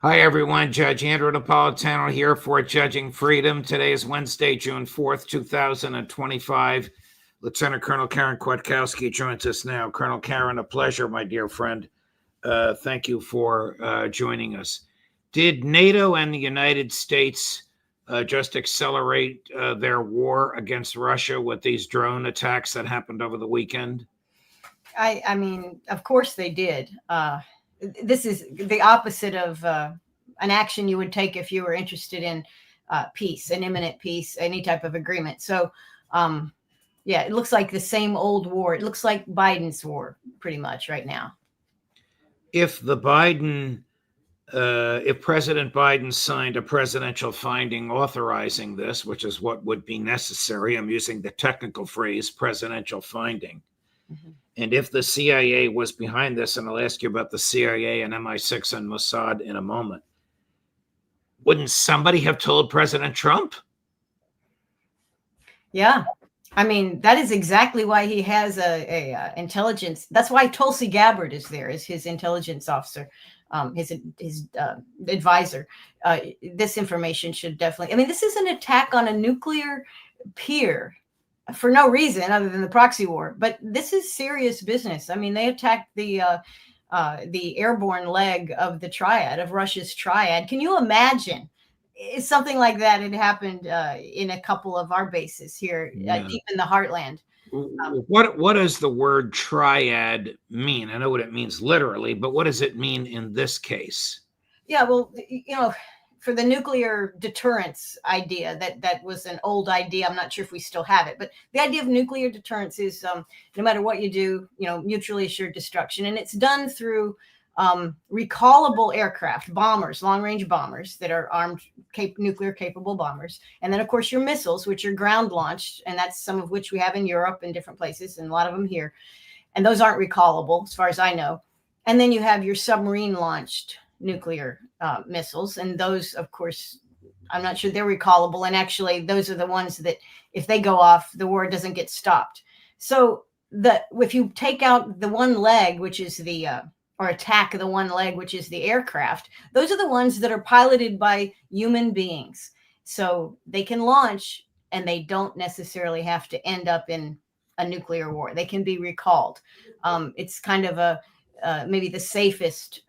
Hi, everyone. Judge Andrew Napolitano here for Judging Freedom. Today is Wednesday, June 4th, 2025. Lieutenant Colonel Karen Kwiatkowski joins us now. Colonel Karen, a pleasure, my dear friend. Thank you for joining us. Did NATO and the United States just accelerate their war against Russia with these drone attacks that happened over the weekend? I mean, of course they did. This is the opposite of an action you would take if you were interested in peace, an imminent peace, any type of agreement. So, yeah, it looks like the same old war. It looks like Biden's war pretty much right now. If President Biden signed a presidential finding authorizing this, which is what would be necessary, I'm using the technical phrase presidential finding. Mm-hmm. And if the CIA was behind this, and I'll ask you about the CIA and MI6 and Mossad in a moment, wouldn't somebody have told President Trump? Yeah. I mean, that is exactly why he has a intelligence. That's why Tulsi Gabbard is there, is his intelligence officer, his advisor. This information should definitely, I mean, this is an attack on a nuclear peer for no reason other than the proxy war. But this is serious business. I mean, they attacked the airborne leg of the triad, of Russia's triad. Can you imagine if something like that had happened in a couple of our bases here deep in the heartland? What does the word triad mean? I know what it means literally, but what does it mean in this case? Yeah, well, you know, for the nuclear deterrence idea, that was an old idea. I'm not sure if we still have it, but the idea of nuclear deterrence is no matter what you do, you know, mutually assured destruction. And it's done through recallable aircraft, bombers, long-range bombers that are armed, nuclear capable bombers. And then, of course, your missiles, which are ground launched. And that's some of which we have in Europe and different places, and a lot of them here. And those aren't recallable, as far as I know. And then you have your submarine launched nuclear missiles. And those, of course, I'm not sure they're recallable. And actually, those are the ones that if they go off, the war doesn't get stopped. So if you take out the one leg, which is or attack the one leg, which is the aircraft, those are the ones that are piloted by human beings. So they can launch and they don't necessarily have to end up in a nuclear war. They can be recalled. It's kind of maybe the safest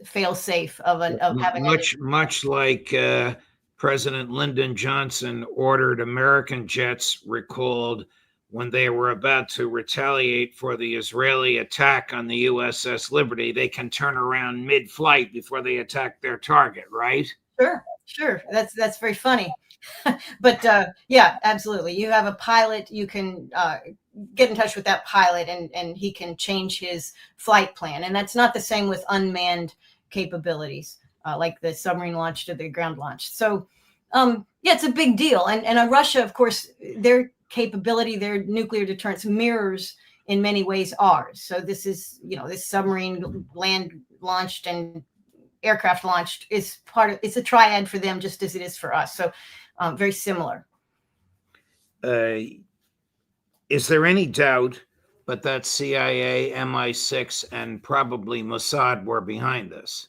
fail-safe of having much like President Lyndon Johnson ordered American jets recalled when they were about to retaliate for the Israeli attack on the USS Liberty. They can turn around mid-flight before they attack their target, right? Sure. That's very funny. But yeah, absolutely. You have a pilot, you can get in touch with that pilot and he can change his flight plan. And that's not the same with unmanned capabilities like the submarine launched or the ground launched. So yeah, it's a big deal. And Russia, of course, their capability, their nuclear deterrence mirrors in many ways ours. So this is, you know, this submarine land launched and aircraft launched is it's a triad for them just as it is for us. So very similar. Is there any doubt but that CIA, MI6, and probably Mossad were behind this?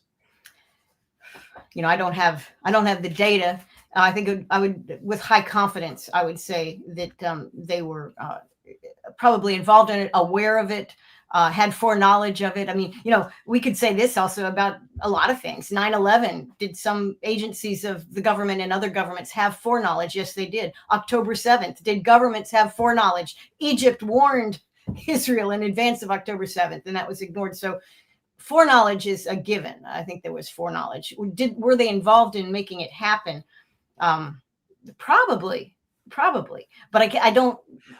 You know, I don't have the data. I think I would, with high confidence, I would say that they were probably involved in it, aware of it, had foreknowledge of it. I mean, you know, we could say this also about a lot of things. 9/11, did some agencies of the government and other governments have foreknowledge? Yes, they did. October 7th, did governments have foreknowledge? Egypt warned Israel in advance of October 7th, and that was ignored. So foreknowledge is a given. I think there was foreknowledge. Were they involved in making it happen? Probably, but I don't.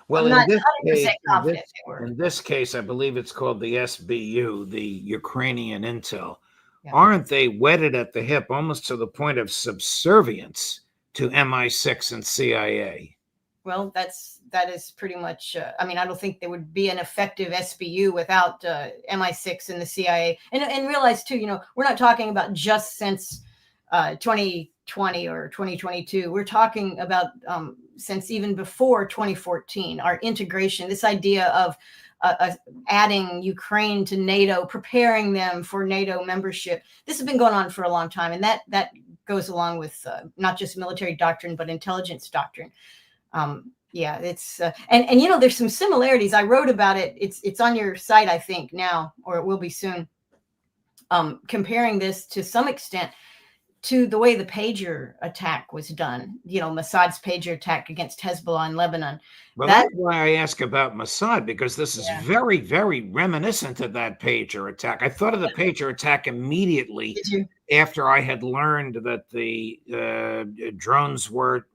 Well, I'm not 100% confident they were. In this case, I believe it's called the SBU, the Ukrainian Intel. Yeah. Aren't they wetted at the hip, almost to the point of subservience to MI6 and CIA? Well, that is pretty much. I mean, I don't think there would be an effective SBU without MI6 and the CIA. And realize too, you know, we're not talking about just since 2020 or 2022. We're talking about since even before 2014, our integration, this idea of adding Ukraine to NATO, preparing them for NATO membership. This has been going on for a long time, and that goes along with not just military doctrine but intelligence doctrine. Yeah, it's and you know, there's some similarities. I wrote about it. It's on your site, I think, now, or it will be soon. Comparing this to some extent to the way the pager attack was done, you know, Mossad's pager attack against Hezbollah in Lebanon. Well, that's why I ask about Mossad, because this is very, very reminiscent of that pager attack. I thought of the pager attack immediately after I had learned that the drones were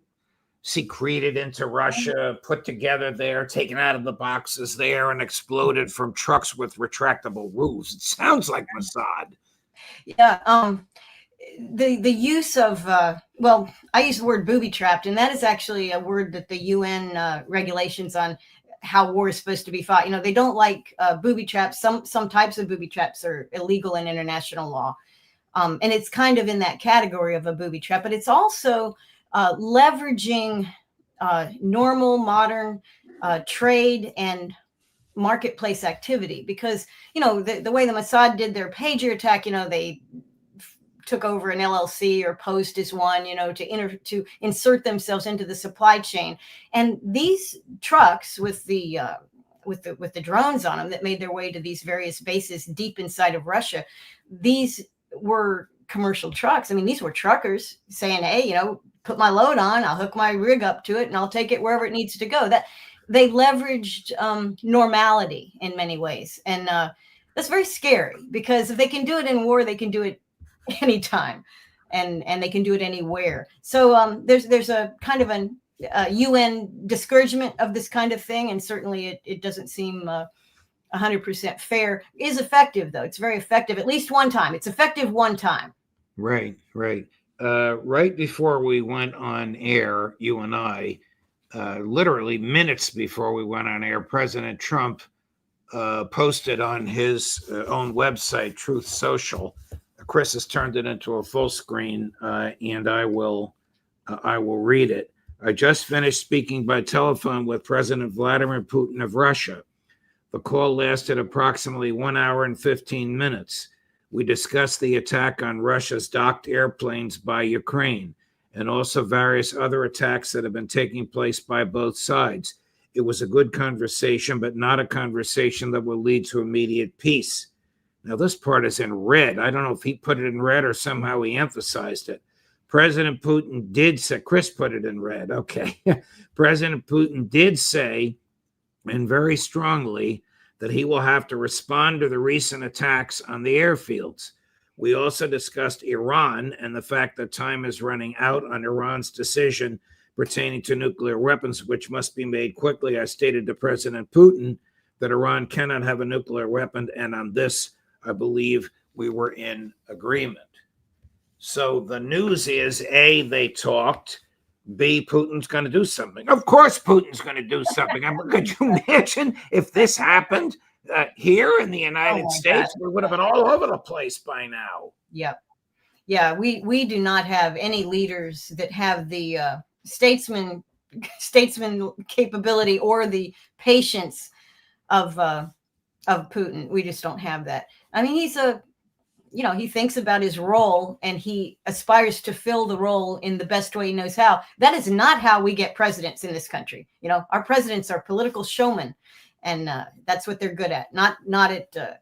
secreted into Russia, put together there, taken out of the boxes there, and exploded from trucks with retractable roofs. It sounds like Mossad. Yeah. The use of, well, I use the word booby trapped, and that is actually a word that the UN regulations on how war is supposed to be fought. You know, they don't like booby traps. Some types of booby traps are illegal in international law. And it's kind of in that category of a booby trap, but it's also leveraging normal modern trade and marketplace activity, because, you know, the way the Mossad did their pager attack, you know, they took over an LLC or posed as one, you know, to insert themselves into the supply chain. And these trucks with the drones on them that made their way to these various bases deep inside of Russia, these were commercial trucks. I mean, these were truckers saying, hey, you know, put my load on, I'll hook my rig up to it, and I'll take it wherever it needs to go. That they leveraged normality in many ways. And that's very scary, because if they can do it in war, they can do it anytime, and they can do it anywhere. So there's a kind of a UN discouragement of this kind of thing, and certainly it doesn't seem 100% fair. It is effective, though. It's very effective, at least one time. It's effective one time. Right. Right before we went on air, you and I, literally minutes before we went on air, President Trump posted on his own website, Truth Social. Chris has turned it into a full screen, and I will read it. I just finished speaking by telephone with President Vladimir Putin of Russia. The call lasted approximately 1 hour and 15 minutes. We discussed the attack on Russia's docked airplanes by Ukraine, and also various other attacks that have been taking place by both sides. It was a good conversation, but not a conversation that will lead to immediate peace. Now, this part is in red. I don't know if he put it in red or somehow he emphasized it. President Putin did say, Chris put it in red. Okay. President Putin did say, and very strongly, that he will have to respond to the recent attacks on the airfields. We also discussed Iran and the fact that time is running out on Iran's decision pertaining to nuclear weapons, which must be made quickly. I stated to President Putin that Iran cannot have a nuclear weapon, and on this, I believe we were in agreement. So the news is, A, they talked. B, Putin's going to do something. Of course Putin's going to do something. Could you imagine if this happened here in the United States? We would have been all over the place by now. Yep. Yeah, we do not have any leaders that have the statesman capability or the patience of Putin. We just don't have that. I mean, he thinks about his role, and he aspires to fill the role in the best way he knows how. That is not how we get presidents in this country. You know, our presidents are political showmen, and that's what they're good at. Not at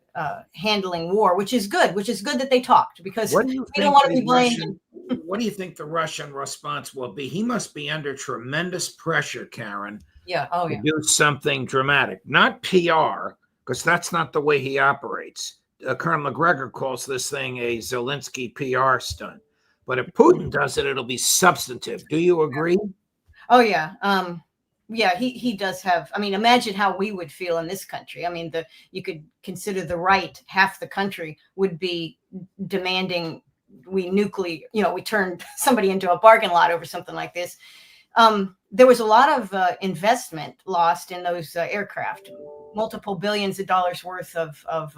handling war, which is good that they talked, because we don't want to be blamed. What do you think the Russian response will be? He must be under tremendous pressure, Karen. Yeah. To do something dramatic, not PR, because that's not the way he operates. Colonel McGregor calls this thing a Zelenskyy PR stunt. But if Putin does it, it'll be substantive. Do you agree? Oh, yeah. Yeah, he does have. I mean, imagine how we would feel in this country. I mean, you could consider the right, half the country would be demanding we turn somebody into a parking lot over something like this. There was a lot of investment lost in those aircraft, multiple billions of dollars worth of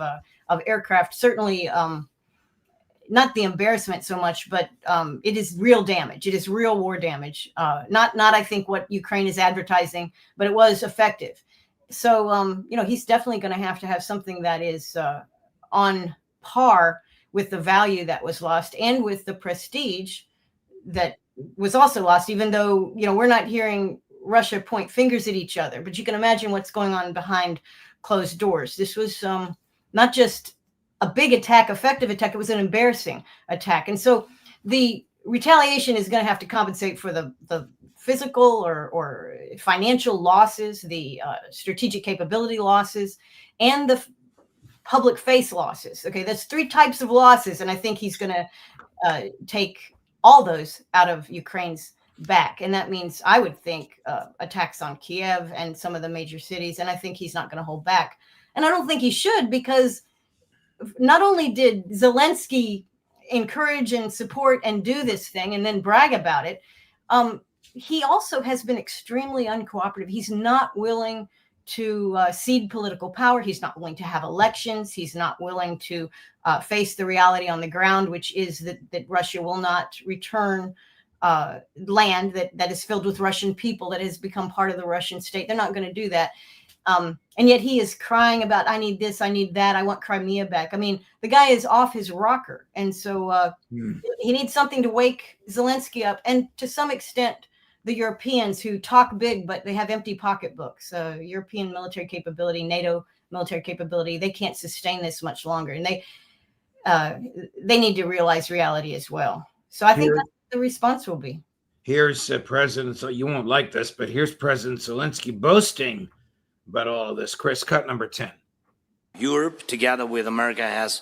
aircraft. Certainly, not the embarrassment so much, but it is real damage. It is real war damage. Not I think what Ukraine is advertising, but it was effective. So he's definitely going to have something that is on par with the value that was lost and with the prestige that was also lost, even though, we're not hearing Russia point fingers at each other, but you can imagine what's going on behind closed doors. This was not just a big attack, effective attack, it was an embarrassing attack. And so the retaliation is going to have to compensate for the physical or financial losses, the strategic capability losses, and the public face losses. Okay, that's 3 types of losses, and I think he's going to take all those out of Ukraine's back. And that means, I would think, attacks on Kiev and some of the major cities. And I think he's not going to hold back. And I don't think he should, because not only did Zelenskyy encourage and support and do this thing and then brag about it, he also has been extremely uncooperative. He's not willing to cede political power. He's not willing to have elections. He's not willing to face the reality on the ground, which is that Russia will not return land that is filled with Russian people, that has become part of the Russian state. They're not going to do that. And yet he is crying about, I need this, I need that, I want Crimea back. I mean, the guy is off his rocker. And so he needs something to wake Zelenskyy up. And to some extent, the Europeans, who talk big, but they have empty pocketbooks. European military capability, NATO military capability, they can't sustain this much longer. And they need to realize reality as well. So I think that's what the response will be. Here's President, so you won't like this, but here's President Zelenskyy boasting about all of this. Chris, cut number 10. Europe, together with America, has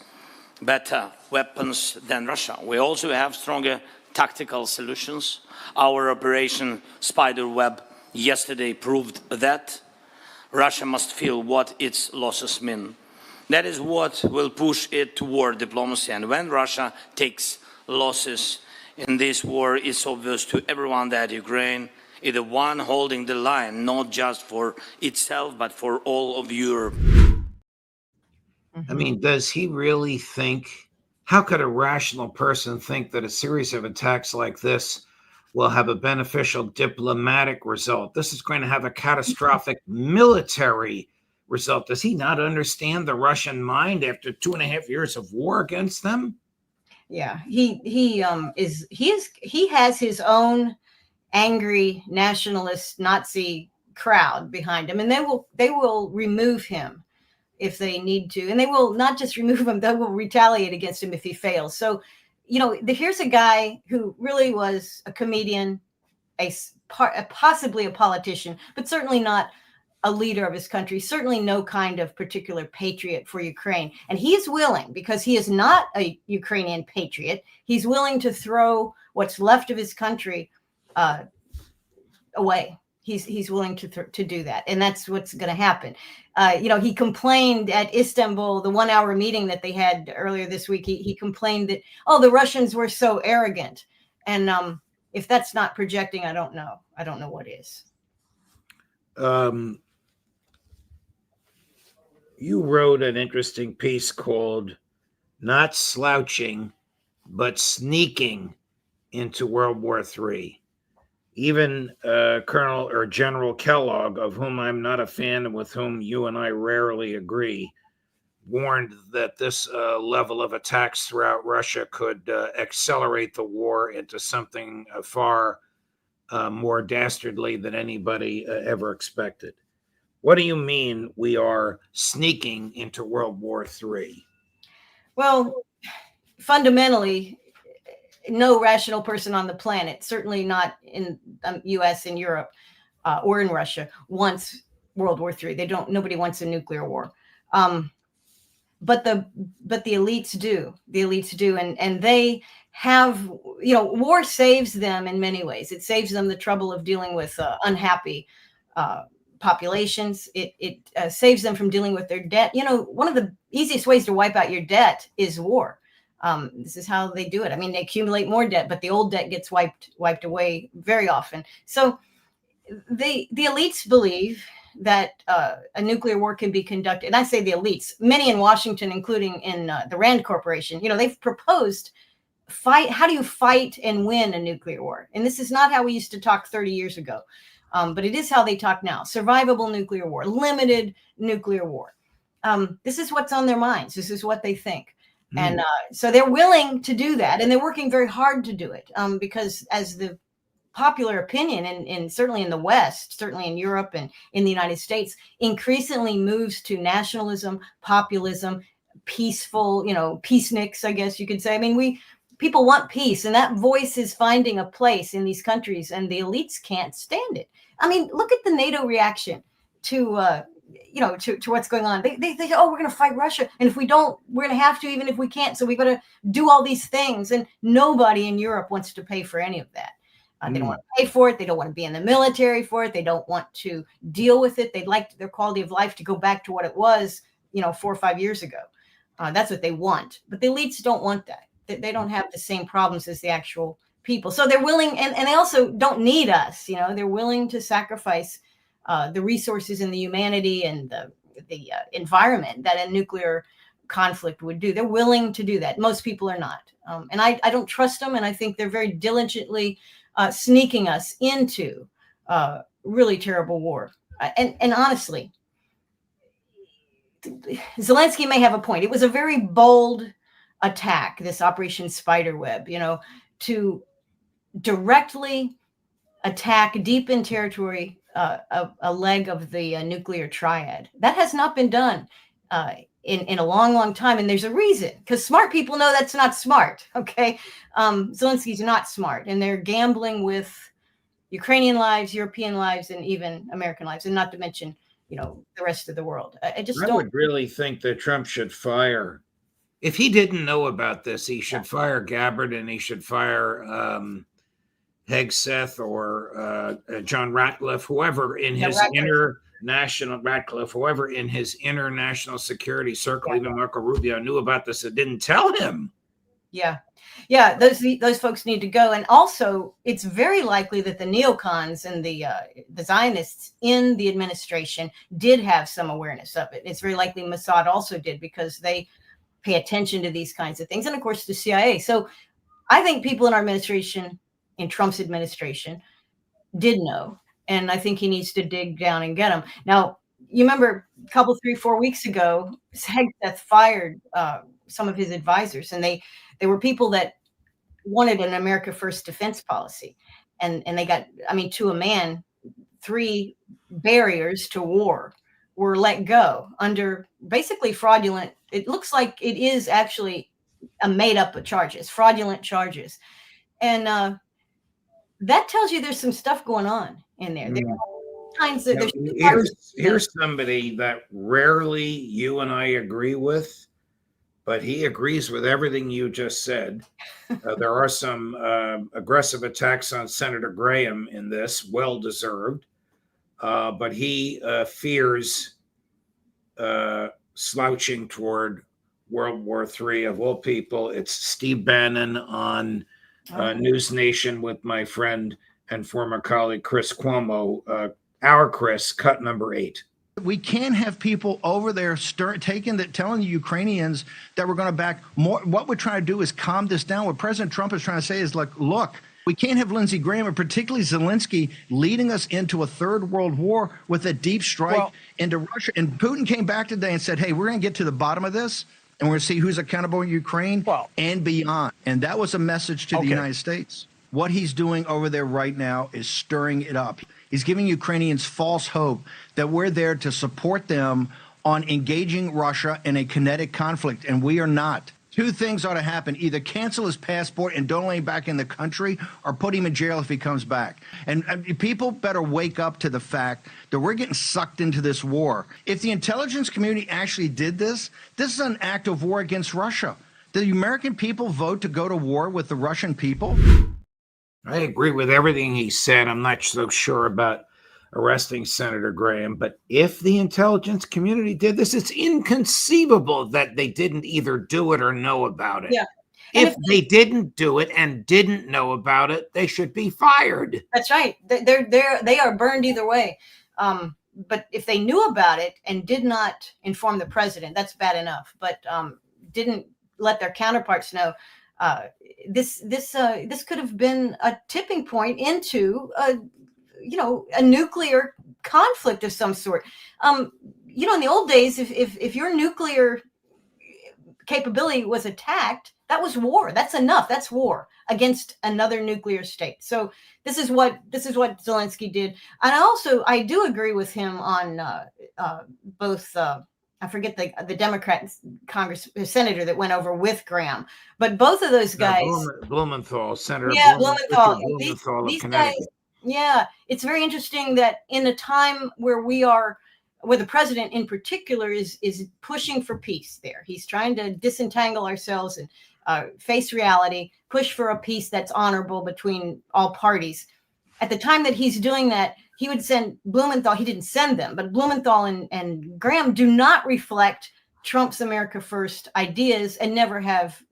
better weapons than Russia. We also have stronger tactical solutions. Our Operation Spiderweb yesterday proved that. Russia must feel what its losses mean. That is what will push it toward diplomacy. And when Russia takes losses in this war, it's obvious to everyone that Ukraine is the one holding the line, not just for itself, but for all of Europe. I mean, does he really think, how could a rational person think that a series of attacks like this will have a beneficial diplomatic result? This is going to have a catastrophic military result. Does he not understand the Russian mind after 2.5 years of war against them? Yeah, he has his own angry nationalist Nazi crowd behind him, and they will remove him if they need to, and they will not just remove him, they will retaliate against him if he fails. So, here's a guy who really was a comedian, possibly a politician, but certainly not a leader of his country, certainly no kind of particular patriot for Ukraine. And he is willing, because he is not a Ukrainian patriot, he's willing to throw what's left of his country away. He's willing to do that. And that's what's going to happen. He complained at Istanbul, the 1-hour meeting that they had earlier this week. He complained that, the Russians were so arrogant. And if that's not projecting, I don't know. I don't know what is. You wrote an interesting piece called Not Slouching, but Sneaking into World War III. Even Colonel or General Kellogg, of whom I'm not a fan and with whom you and I rarely agree, warned that this level of attacks throughout Russia could accelerate the war into something far more dastardly than anybody ever expected. What do you mean we are sneaking into World War III? Well, fundamentally, no rational person on the planet, certainly not in U.S. and Europe or in Russia, wants World War III. Nobody wants a nuclear war. But the elites do. The elites do, and they have, war saves them in many ways. It saves them the trouble of dealing with unhappy populations. It saves them from dealing with their debt. One of the easiest ways to wipe out your debt is war. This is how they do it. I mean, they accumulate more debt, but the old debt gets wiped away very often. So the elites believe that a nuclear war can be conducted, and I say the elites, many in Washington, including in the Rand Corporation, they've proposed how do you fight and win a nuclear war? And this is not how we used to talk 30 years ago, but it is how they talk now. Survivable nuclear war, limited nuclear war. This is what's on their minds. This is what they think. And so they're willing to do that, and they're working very hard to do it, because as the popular opinion, and certainly in the West, certainly in Europe and in the United States, increasingly moves to nationalism, populism, peaceful, peaceniks, I guess you could say. I mean, people want peace, and that voice is finding a place in these countries, and the elites can't stand it. I mean, look at the NATO reaction to to what's going on. They say, oh, we're going to fight Russia, and if we don't, we're going to have to, even if we can't. So we've got to do all these things, and nobody in Europe wants to pay for any of that. They don't want to pay for it. They don't want to be in the military for it. They don't want to deal with it. They'd like their quality of life to go back to what it was, 4 or 5 years ago. That's what they want. But the elites don't want that. They don't have the same problems as the actual people. So they're willing, and they also don't need us. They're willing to sacrifice the resources and the humanity and the environment that a nuclear conflict would do. They're willing to do that. Most people are not. And I don't trust them. And I think they're very diligently sneaking us into really terrible war. And honestly, Zelenskyy may have a point. It was a very bold attack, this Operation Spiderweb, to directly attack deep in territory a leg of the nuclear triad. That has not been done in a long, long time. And there's a reason, because smart people know that's not smart. Okay. Zelenskyy's not smart, and they're gambling with Ukrainian lives, European lives, and even American lives, and not to mention, the rest of the world. I would really think that Trump should fire. If he didn't know about this, he should fire Gabbard, and he should fire Hegseth or John Ratcliffe, whoever in his international security circle, even Marco Rubio knew about this and didn't tell him. Yeah, those folks need to go. And also, it's very likely that the neocons and the Zionists in the administration did have some awareness of it. It's very likely Mossad also did, because they pay attention to these kinds of things. And of course, the CIA. So I think people in our administration, in Trump's administration, did know. And I think he needs to dig down and get them. Now, you remember a couple, 3, 4 weeks ago, Hegseth fired some of his advisors, and they were people that wanted an America First defense policy. And they got, to a man, 3 barriers to war were let go under basically fraudulent. It looks like it is actually a made up of charges, fraudulent charges. And that tells you there's some stuff going on in there. There are all kinds of, here's somebody that rarely you and I agree with, but he agrees with everything you just said. There are some aggressive attacks on Senator Graham in this, well-deserved, but he fears slouching toward World War III of all people. It's Steve Bannon on News Nation with my friend and former colleague Chris Cuomo. Our Chris, cut number 8. We can't have people over there telling the Ukrainians that we're going to back more. What we're trying to do is calm this down. What President Trump is trying to say is, like, look, we can't have Lindsey Graham, and particularly Zelenskyy, leading us into a third world war with a deep strike into Russia. And Putin came back today and said, hey, we're going to get to the bottom of this, and we're going to see who's accountable in Ukraine and beyond. And that was a message to the United States. What he's doing over there right now is stirring it up. He's giving Ukrainians false hope that we're there to support them on engaging Russia in a kinetic conflict, and we are not. 2 things ought to happen. Either cancel his passport and don't let him back in the country, or put him in jail if he comes back. And people better wake up to the fact that we're getting sucked into this war. If the intelligence community actually did this, this is an act of war against Russia. Did the American people vote to go to war with the Russian people? I agree with everything he said. I'm not so sure about arresting Senator Graham, but if the intelligence community did this, it's inconceivable that they didn't either do it or know about it. Yeah. If they didn't do it and didn't know about it, they should be fired. That's right. They are burned either way. but if they knew about it and did not inform the president, that's bad enough. But didn't let their counterparts know. This could have been a tipping point into a nuclear conflict of some sort. In the old days, if your nuclear capability was attacked, that was war. That's enough. That's war against another nuclear state. So this is what Zelenskyy did. And I do agree with him on both. I forget the Democrat senator that went over with Graham, but both of those guys. Blumenthal, Senator. Yeah, Blumenthal. Blumenthal Of Connecticut. Guys, yeah, it's very interesting that in a time where the president in particular is pushing for peace there. He's trying to disentangle ourselves and face reality, push for a peace that's honorable between all parties. At the time that he's doing that, he would send Blumenthal. He didn't send them, but Blumenthal and Graham do not reflect Trump's America First ideas and never have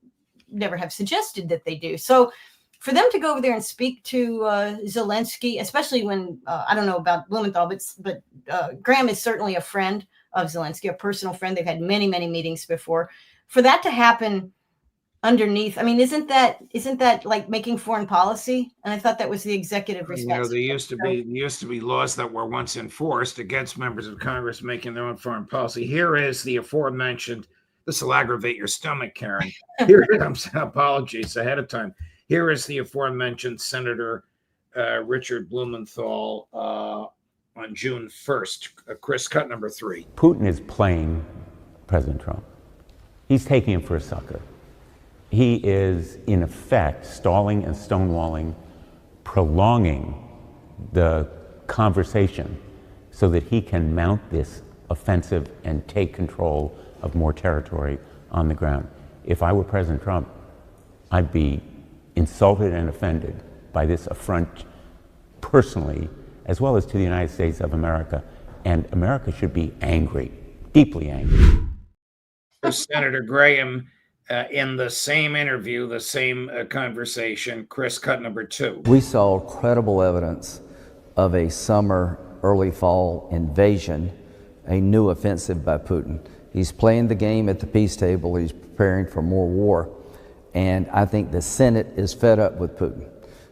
suggested that they do. So for them to go over there and speak to Zelenskyy, especially when I don't know about Blumenthal, but Graham is certainly a friend of Zelenskyy, a personal friend. They've had many, many meetings before. For that to happen underneath, I mean, isn't that like making foreign policy? And I thought that was the executive response. There used to be laws that were once enforced against members of Congress making their own foreign policy. Here is the aforementioned. This will aggravate your stomach, Karen. Here comes apologies ahead of time. Here is the aforementioned Senator Richard Blumenthal on June 1st. Chris, cut number 3. Putin is playing President Trump. He's taking him for a sucker. He is, in effect, stalling and stonewalling, prolonging the conversation so that he can mount this offensive and take control of more territory on the ground. If I were President Trump, I'd be insulted and offended by this affront personally, as well as to the United States of America. And America should be angry, deeply angry. Senator Graham, in the same interview, the same conversation, Chris, cut number 2. We saw credible evidence of a summer, early fall invasion, a new offensive by Putin. He's playing the game at the peace table. He's preparing for more war. And I think the Senate is fed up with Putin.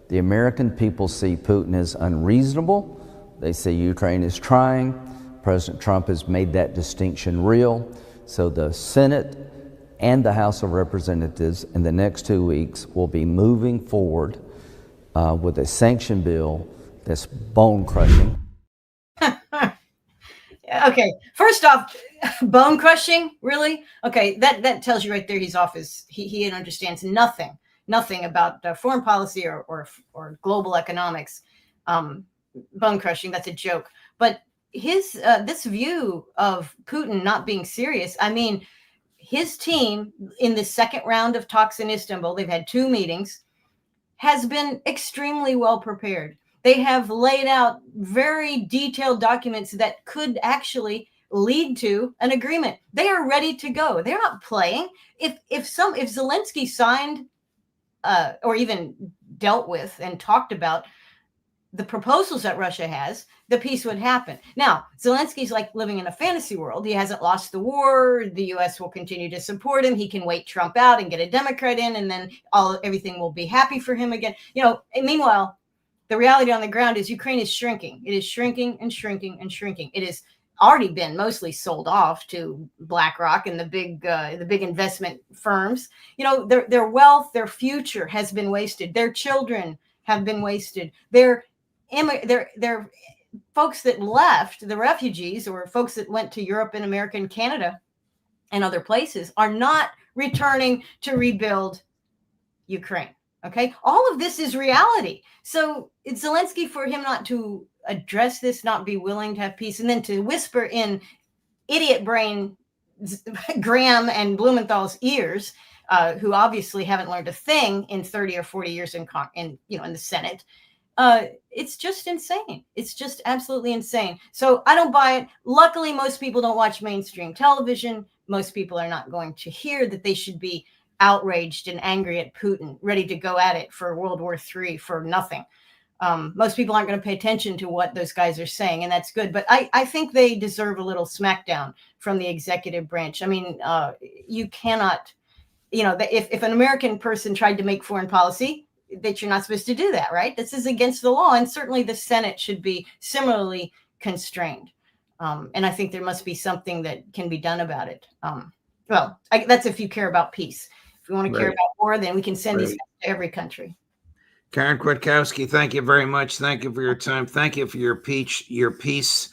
The American people see Putin as unreasonable. They see Ukraine is trying. President Trump has made that distinction real. So the Senate and the House of Representatives in the next 2 weeks will be moving forward with a sanction bill that's bone crushing. Okay, first off, bone crushing, really? Okay, that tells you right there he understands nothing about foreign policy or global economics. Bone crushing, that's a joke. But his this view of Putin not being serious, I mean, his team in the second round of talks in Istanbul, they've had 2 meetings, has been extremely well prepared. They have laid out very detailed documents that could actually lead to an agreement. They are ready to go. They're not playing. If Zelenskyy signed or even dealt with and talked about the proposals that Russia has, the peace would happen. Now, Zelensky's like living in a fantasy world. He hasn't lost the war. The U.S. will continue to support him. He can wait Trump out and get a Democrat in, and then everything will be happy for him again. And meanwhile, the reality on the ground is Ukraine is shrinking. It is shrinking and shrinking and shrinking. It has already been mostly sold off to BlackRock and the big investment firms. Their wealth, their future has been wasted. Their children have been wasted. Their folks that left, the refugees or folks that went to Europe and America and Canada and other places, are not returning to rebuild Ukraine. Okay, all of this is reality. So it's Zelenskyy, for him not to address this, not be willing to have peace, and then to whisper in idiot brain Graham and Blumenthal's ears, who obviously haven't learned a thing in 30 or 40 years in the Senate. It's just insane. It's just absolutely insane. So I don't buy it. Luckily, most people don't watch mainstream television. Most people are not going to hear that they should be outraged and angry at Putin, ready to go at it for World War III for nothing. Most people aren't going to pay attention to what those guys are saying, and that's good. But I think they deserve a little smackdown from the executive branch. I mean, you cannot, if an American person tried to make foreign policy, that you're not supposed to do that, right? This is against the law, and certainly the Senate should be similarly constrained. And I think there must be something that can be done about it. That's if you care about peace. If we want to care about war, then we can send these guys to every country. Karen Kwiatkowski, thank you very much. Thank you for your time. Thank you for your piece,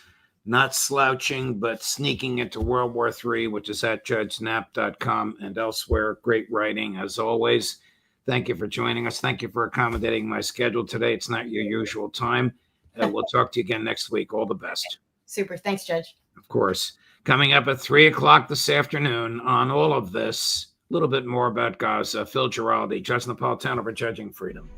not slouching, but sneaking into World War III, which is at judgenap.com and elsewhere. Great writing, as always. Thank you for joining us. Thank you for accommodating my schedule today. It's not your usual time. We'll talk to you again next week. All the best. Super. Thanks, Judge. Of course. Coming up at 3 o'clock this afternoon on all of this, a little bit more about Gaza. Phil Giraldi, Judge Napolitano for Judging Freedom.